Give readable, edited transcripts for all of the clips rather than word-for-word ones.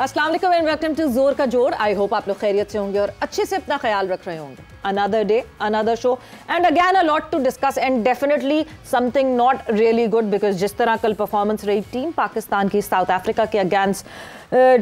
अस्सलाम वालेकुम and welcome to जोर का जोड़। आई होप आप लोग खैरियत से होंगे और अच्छे से अपना ख्याल रख रहे होंगे। Another day, another show and again a lot to discuss and definitely something not really good because जिस तरह कल परफॉर्मेंस रही टीम पाकिस्तान की साउथ अफ्रीका के अगेंस्ट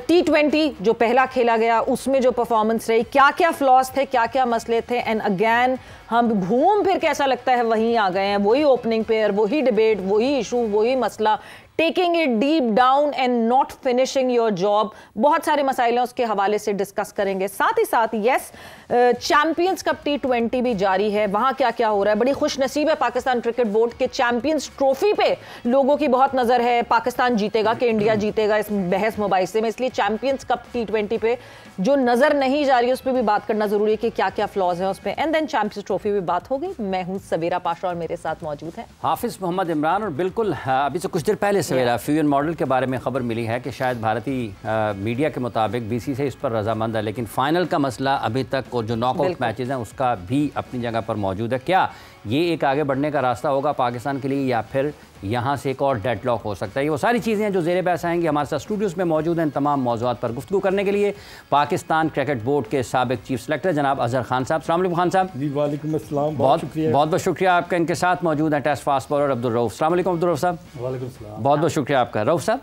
T20 जो पहला खेला गया उसमें जो परफॉर्मेंस रही, क्या क्या फ्लॉज थे, क्या क्या मसले थे एंड अगेन हम घूम फिर कैसा लगता है वहीं आ गए हैं, वही ओपनिंग पेयर, वही डिबेट, वही इशू, वही मसला, taking it deep down and not finishing your job. बहुत सारे मसाइल उसके हवाले से डिस्कस करेंगे। साथ ही साथ यस चैंपियंस कप T20 भी जारी है, वहां क्या क्या हो रहा है। बड़ी खुश नसीब है पाकिस्तान क्रिकेट बोर्ड के चैंपियंस ट्रॉफी पे लोगों की बहुत नजर है, पाकिस्तान जीतेगा कि इंडिया जीतेगा इस बहस मुबाइसे में, इसलिए चैंपियंस कप T20 पे जो नजर नहीं जा रही उस पर भी बात करना जरूरी है कि क्या क्या फ्लॉज है उस पर। एंड देन चैंपियंस ट्रॉफी भी बात होगी। मैं हूं सवेरा पाशा और मेरे साथ मौजूद है हाफिज मोहम्मद इमरान। और बिल्कुल अभी से कुछ देर पहले सवेरा फ्यूजन मॉडल के बारे में खबर मिली है कि शायद भारतीय मीडिया के मुताबिक BCCI इस पर रजामंद है, लेकिन फाइनल का मसला अभी तक और जो नॉकआउट मैचेस हैं उसका भी अपनी जगह पर मौजूद है। क्या ये एक आगे बढ़ने का रास्ता होगा पाकिस्तान के लिए या फिर यहाँ से एक और डेडलॉक हो सकता है? ये वो सारी चीज़ें हैं जो ज़ेरे बहस आएंगी। हमारे साथ स्टूडियोज में मौजूद हैं इन तमाम मौज़ूआत पर गुफ्तगू करने के लिए पाकिस्तान क्रिकेट बोर्ड के साबिक चीफ सेलेक्टर जनाब अजहर खान साहब। अस्सलाम वालेकुम खान साहब। जी वालेकुम अस्सलाम, बहुत शुक्रिया आपका। इनके साथ मौजूद हैं test fast bowler Abdul Rauf. अस्सलाम वालेकुम अब्दुल रऊफ साहब। वालेकुम सलाम। बहुत शुक्रिया आपका। रऊफ साहब,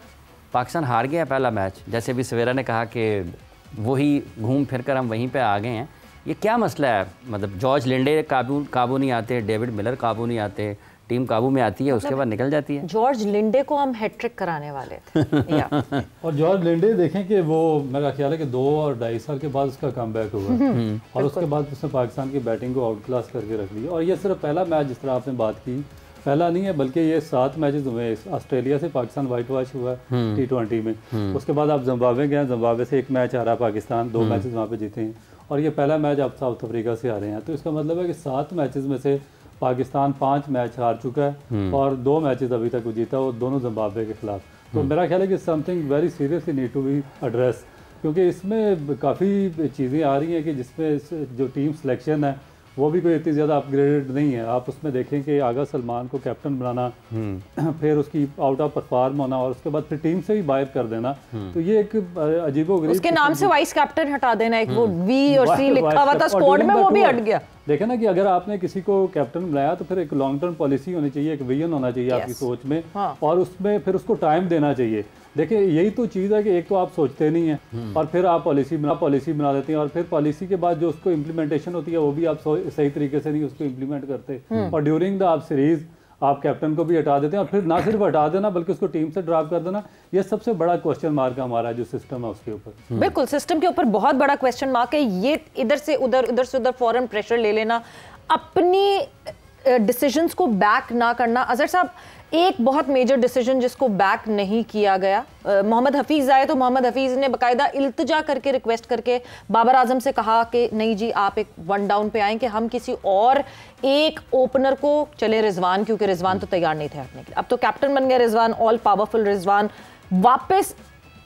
पाकिस्तान हार गया पहला मैच, जैसे भी सवेरा ने कहा कि वही घूम फिर कर हम वहीं पर आ गए हैं। ये क्या मसला है? मतलब जॉर्ज लिंडे काबू नहीं आते, डेविड मिलर काबू नहीं आते, टीम काबू में आती है उसके बाद निकल जाती है। जॉर्ज लिंडे को हम हैट्रिक कराने वाले थे और जॉर्ज लिंडे देखें कि वो मेरा ख्याल है कि 2 और 2.5 साल के बाद उसका कमबैक हुआ और उसके बाद उसने पाकिस्तान की बैटिंग को आउट क्लास करके रख लिया। और ये सिर्फ पहला मैच जिस तरह आपने बात की, पहला नहीं है बल्कि ये 7 मैचेस हुए। ऑस्ट्रेलिया से पाकिस्तान वाइट वॉश हुआ T20 में, उसके बाद आप जिम्बाब्वे गए, जिम्बाब्वे से 1 मैच हारा पाकिस्तान, 2 मैचेस वहाँ पे जीते हैं और ये पहला मैच आप साउथ अफ्रीका से आ रहे हैं। तो इसका मतलब है कि 7 मैचेस में से पाकिस्तान 5 मैच हार चुका है और 2 मैचेस अभी तक वो जीता, वो दोनों जिम्बाब्वे के खिलाफ। तो मेरा ख्याल है कि something very seriously need to be address, क्योंकि इसमें काफ़ी चीज़ें आ रही हैं कि जिसमें जो टीम सिलेक्शन है वो भी कोई इतनी ज़्यादा अपग्रेडेड नहीं है। आप उसमें देखें कि आगा सलमान को कैप्टन बनाना, फिर उसकी आउट ऑफ परफॉर्म होना और उसके बाद फिर टीम से भी बाहर कर देना, तो ये एक अजीबोगरीब, उसके नाम से वाइस कैप्टन हटा देना, एक वो V और C लिखा हुआ था स्क्वाड में वो भी हट गया। देखें ना कि अगर आपने किसी को कैप्टन बनाया तो फिर एक लॉन्ग टर्म पॉलिसी होनी चाहिए, एक विजन होना चाहिए आपकी सोच में, और उसमें फिर उसको टाइम देना चाहिए। देखिए यही तो चीज़ है कि एक तो आप सोचते नहीं हैं और फिर आप पॉलिसी बना देते हैं और फिर पॉलिसी के बाद जो उसको इम्प्लीमेंटेशन होती है वो भी आप सही तरीके से नहीं उसको इम्प्लीमेंट करते और ड्यूरिंग द आप सीरीज आप कैप्टन को भी हटा देते हैं और फिर ना सिर्फ हटा देना बल्कि उसको टीम से ड्रॉप कर देना। ये सबसे बड़ा क्वेश्चन मार्क है हमारा जो सिस्टम है उसके ऊपर। बिल्कुल, सिस्टम के ऊपर बहुत बड़ा क्वेश्चन मार्क है। ये इधर से उधर फॉरेन प्रेशर ले लेना, अपनी डिसीजंस को बैक ना करना। अजहर साहब, एक बहुत मेजर डिसीजन जिसको बैक नहीं किया गया, मोहम्मद हफीज़ आए तो मोहम्मद हफीज़ ने बाकायदा इल्तिजा करके रिक्वेस्ट करके बाबर आजम से कहा कि नहीं जी आप एक 1 डाउन पे आएँ कि हम किसी और एक ओपनर को, चले रिजवान, क्योंकि रिजवान तो तैयार नहीं थे हटने के लिए, अब तो कैप्टन बन गया रिजवान, ऑल पावरफुल रिजवान, वापस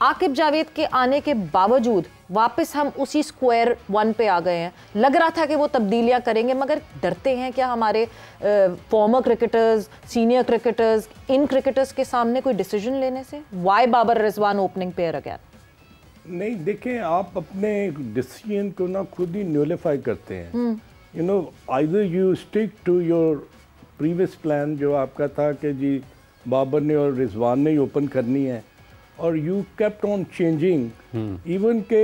आकिब जावेद के आने के बावजूद वापस हम उसी स्क्वायर 1 पे आ गए हैं। लग रहा था कि वो तब्दीलियां करेंगे, मगर डरते हैं क्या हमारे फॉर्मर क्रिकेटर्स, सीनियर क्रिकेटर्स, इन क्रिकेटर्स के सामने कोई डिसीजन लेने से? Why Babar Rizwan opening pair again? नहीं, देखें आप अपने डिसीजन को ना खुद ही न्यूलिफाई करते हैं। You know, either you stick to your previous plan जो आपका था कि जी बाबर ने और रिजवान ने ही ओपन करनी है, और you kept on changing even के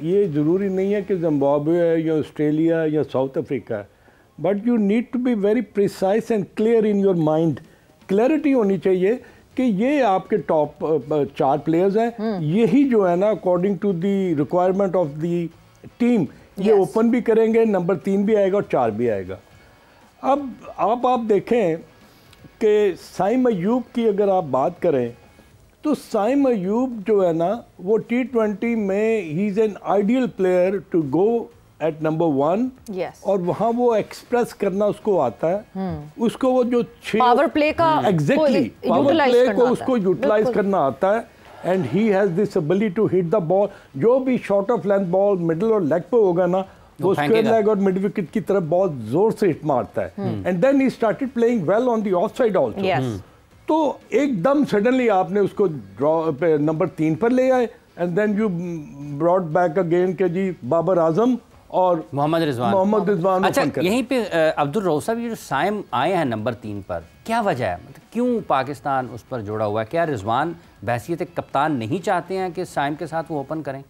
ये ज़रूरी नहीं है कि जिम्बाब्वे है या ऑस्ट्रेलिया या साउथ अफ्रीका है, but you need to be very precise and clear in your mind. Clarity होनी चाहिए कि ये आपके टॉप 4 प्लेयर्स हैं, यही जो है ना according to the requirement of the team ये ओपन भी करेंगे, नंबर 3 भी आएगा और 4 भी आएगा। अब आप देखें कि साइम अयूब की अगर आप बात करें तो साइम अयूब जो है ना वो T20 में ही is an ideal player to go at number 1 और वहाँ वो एक्सप्रेस करना उसको आता है, उसको वो जो पावर प्ले का एग्जैक्टली पावर प्ले को उसको यूटिलाइज करना आता है and he has this ability to hit the ball. जो भी short of length ball middle और लेग पे होगा ना वो स्क्वायर लेग और मिड विकेट की तरफ बहुत जोर से हिट मारता है and then he started playing well on the off side also. तो एकदम सडनली आपने उसको ड्रॉ पे नंबर 3 पर ले आए and then you brought back again के जी बाबर आजम और मोहम्मद रिजवान। अच्छा, यहीं पे अब्दुल रऊफ साहब, ये जो साइम आए हैं नंबर 3 पर, क्या वजह है? मतलब क्यों पाकिस्तान उस पर जुड़ा हुआ है? क्या रिजवान बहैसियत कप्तान नहीं चाहते हैं कि साइम के साथ वो ओपन करें?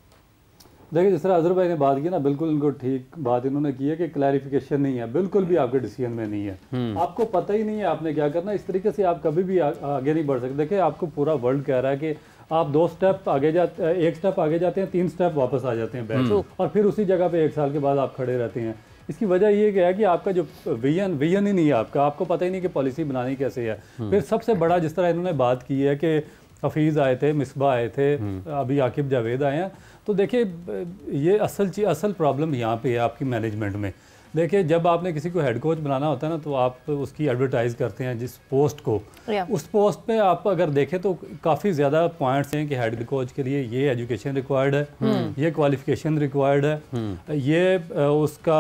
देखिए, जिस तरह अजहर भाई ने बात की ना, बिल्कुल उनको ठीक बात इन्होंने की है कि क्लैरिफिकेशन नहीं है, बिल्कुल भी आपके डिसीजन में नहीं है, आपको पता ही नहीं है आपने क्या करना। इस तरीके से आप कभी भी आगे नहीं बढ़ सकते। देखिए, आपको पूरा वर्ल्ड कह रहा है कि आप 2 स्टेप आगे जाते, 1 स्टेप आगे जाते हैं, 3 स्टेप वापस आ जाते हैं बैक, और फिर उसी जगह पे 1 साल के बाद आप खड़े रहते हैं। इसकी वजह ये क्या है कि आपका जो विजन ही नहीं है आपको पता ही नहीं कि पॉलिसी बनानी कैसे है। फिर सबसे बड़ा, जिस तरह इन्होंने बात की है कि हफीज़ आए थे, मिसबा आए थे, अभी आकिब जावेद आए हैं, तो देखिए ये असल प्रॉब्लम यहाँ पे है आपकी मैनेजमेंट में। देखिए, जब आपने किसी को हेड कोच बनाना होता है ना, तो आप उसकी एडवर्टाइज करते हैं जिस पोस्ट को, उस पोस्ट पे आप अगर देखें तो काफ़ी ज़्यादा पॉइंट्स हैं कि हेड कोच के लिए ये एजुकेशन रिक्वायर्ड है, ये क्वालिफिकेशन रिक्वायर्ड है, ये उसका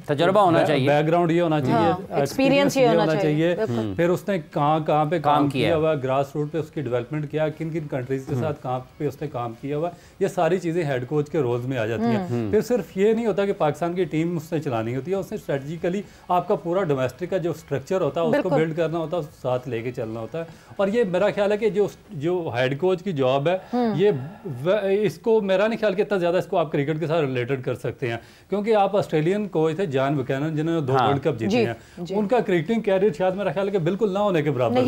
तजुर्बा होना चाहिए, बैकग्राउंड ये होना चाहिए, एक्सपीरियंस ये होना चाहिए, फिर उसने कहाँ पे काम किया हुआ, ग्रास रूट पे उसकी डेवलपमेंट किया, किन किन कंट्रीज के साथ कहाँ पे उसने काम किया हुआ, ये सारी चीज़ें हेड कोच के रोल्स में आ जाती हैं। फिर सिर्फ ये नहीं होता कि पाकिस्तान की टीम उसने चलानी होती है, उसने स्ट्रेटजिकली आपका पूरा डोमेस्टिक का जो स्ट्रक्चर होता है उसको बिल्ड करना होता है, साथ लेके चलना होता है। और ये मेरा ख्याल है कि जो हेड कोच की जॉब है, ये इसको मेरा नहीं ख्याल कि इतना ज़्यादा इसको आप क्रिकेट के साथ रिलेटेड कर सकते हैं, क्योंकि आप ऑस्ट्रेलियन कोच थे जॉन बुकैनन, जिन्होंने 2 वर्ल्ड कप जीते हैं, उनका क्रिकेटिंग कैरियर शायद मेरा ख्याल है कि बिल्कुल ना होने के बराबर था,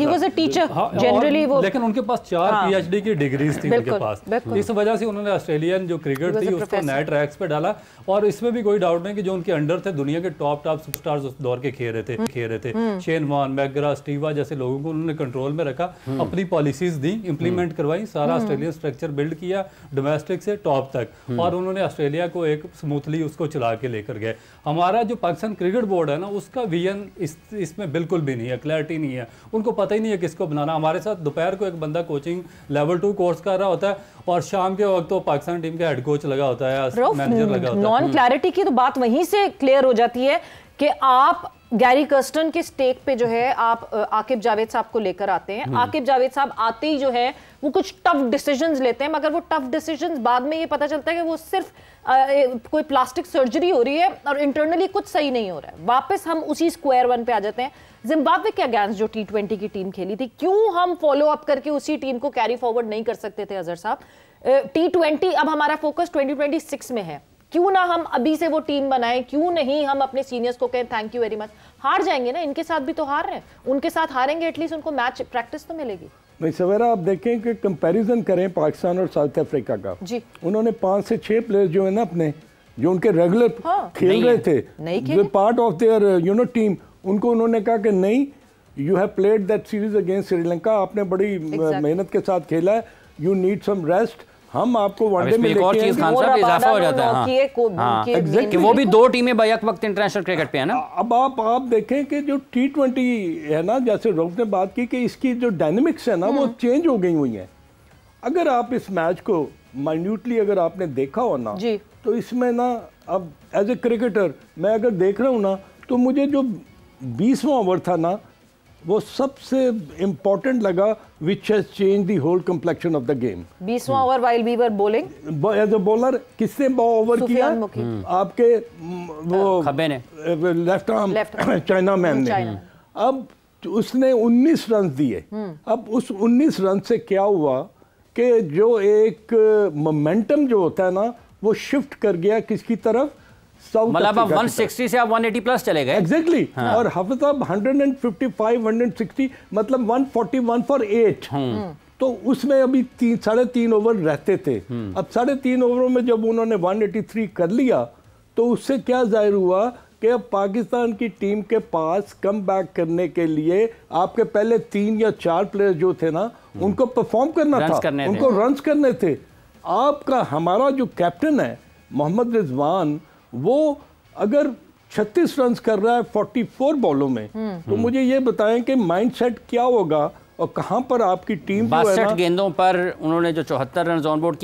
लेकिन उनके पास 4 PhD की डिग्रीज थी उनके पास। इस वजह से उन्होंने ऑस्ट्रेलियन जो क्रिकेट थी उसको नए ट्रैक्स पे डाला, और इसमें भी कोई डाउट नहीं कि जो उनके अंडर थे दुनिया के टॉप सुपरस्टार्स उस दौर के खेल रहे थे, शेन वॉर्न, मैकग्रा, स्टीवा जैसे लोगों को उन्होंने कंट्रोल में रखा, अपनी पॉलिसीज दी, इंप्लीमेंट करवाई, सारा ऑस्ट्रेलियन स्ट्रक्चर बिल्ड किया डोमेस्टिक से टॉप तक, और उन्होंने ऑस्ट्रेलिया को एक स्मूथली उसको चला के लेकर गए। हमारा जो पाकिस्तान क्रिकेट बोर्ड है ना, उसका विजन इसमें बिल्कुल भी नहीं है, क्लैरिटी नहीं है, उनको पता ही नहीं है किसको बनाना। हमारे साथ दोपहर को एक बंदा कोचिंग लेवल 2 कोर्स कर रहा होता है, और शाम के वक्त तो पाकिस्तान टीम का हेड कोच लगा होता है, मैनेजर लगा होता है। नॉन क्लैरिटी की तो बात वहीं से क्लियर हो जाती है कि आप गैरी कर्स्टन के स्टेक पे जो है आप आकिब जावेद साहब को लेकर आते हैं। आकिब जावेद साहब आते ही जो है वो कुछ टफ डिसीजंस लेते हैं, मगर वो टफ डिसीजंस बाद में ये पता चलता है कि वो सिर्फ कोई प्लास्टिक सर्जरी हो रही है और इंटरनली कुछ सही नहीं हो रहा है। वापस हम उसी स्क्वायर वन पे आ जाते हैं। जिम्बाब्वे के अगेंस्ट जो T20 की टीम खेली थी, क्यों हम फॉलो अप करके उसी टीम को कैरी फॉरवर्ड नहीं कर सकते थे अजहर साहब? T20 अब हमारा फोकस 2026 में है, क्यों ना हम अभी से वो टीम बनाएं? क्यों नहीं हम अपने सीनियर्स को कहें थैंक यू वेरी मच? हार जाएंगे ना, इनके साथ भी तो हार रहे हैं, उनके साथ हारेंगे, एटलीस्ट उनको मैच प्रैक्टिस तो मिलेगी। नहीं सवेरा, आप देखें कि कंपैरिजन करें पाकिस्तान और साउथ अफ्रीका का जी, उन्होंने 5 से 6 प्लेयर्स जो है ना अपने, जो उनके रेगुलर खेल रहे थे, पार्ट ऑफ देयर टीम, उनको उन्होंने कहा कि नहीं, you have played that series against Sri Lanka, आपने बड़ी मेहनत के साथ खेला है, यू नीड सम रेस्ट, हम आपको वनडे में लेके आएंगे। खान साहब इजाफा हो जाता है कि वो भी 2 टीमें बैक वक्त इंटरनेशनल क्रिकेट पे है ना। अब आप देखें कि जो T20 है ना, जैसे रऊफ ने बात की कि इसकी जो डायनेमिक्स है ना वो चेंज हो गई हुई हैं। अगर आप इस मैच को माइन्यूटली अगर आपने देखा हो ना, तो इसमें ना, अब एज ए क्रिकेटर मैं अगर देख रहा हूँ ना, तो मुझे जो 20वां ओवर था ना, वो सबसे इम्पोर्टेंट लगा, which has change the whole complexion of the game. 20वां over while we were bowling, as a bowler किसने ओवर किया? आपके वो खब्बे ने, लेफ्ट आर्म चाइना मैन ने। अब उसने 19 रन दिए। अब उस 19 रन से क्या हुआ कि जो एक मोमेंटम जो होता है ना, वो शिफ्ट कर गया किसकी तरफ? मतलब अब 160 से आप 180 प्लस चले गए। एग्जैक्टली। और हाफिज साहब 155 160 मतलब 141 फॉर 8। तो उसमें अभी 3.5 ओवर रहते थे। अब 3.5 ओवरों में जब उन्होंने 183 कर लिया, तो उससे क्या जाहिर हुआ कि अब पाकिस्तान की टीम के पास कम बैक करने के लिए आपके पहले 3 या 4 प्लेयर जो थे ना, उनको परफॉर्म करना था, उनको रन्स करने थे। आपका हमारा जो कैप्टन है मोहम्मद रिजवान, वो अगर 36 रन कर रहा है 44 बॉलों में, तो मुझे ये बताएं कि माइंडसेट क्या होगा और कहाँ पर आपकी टीम 62 गेंदों पर उन्होंने जो 74 रन ऑन बोर्ड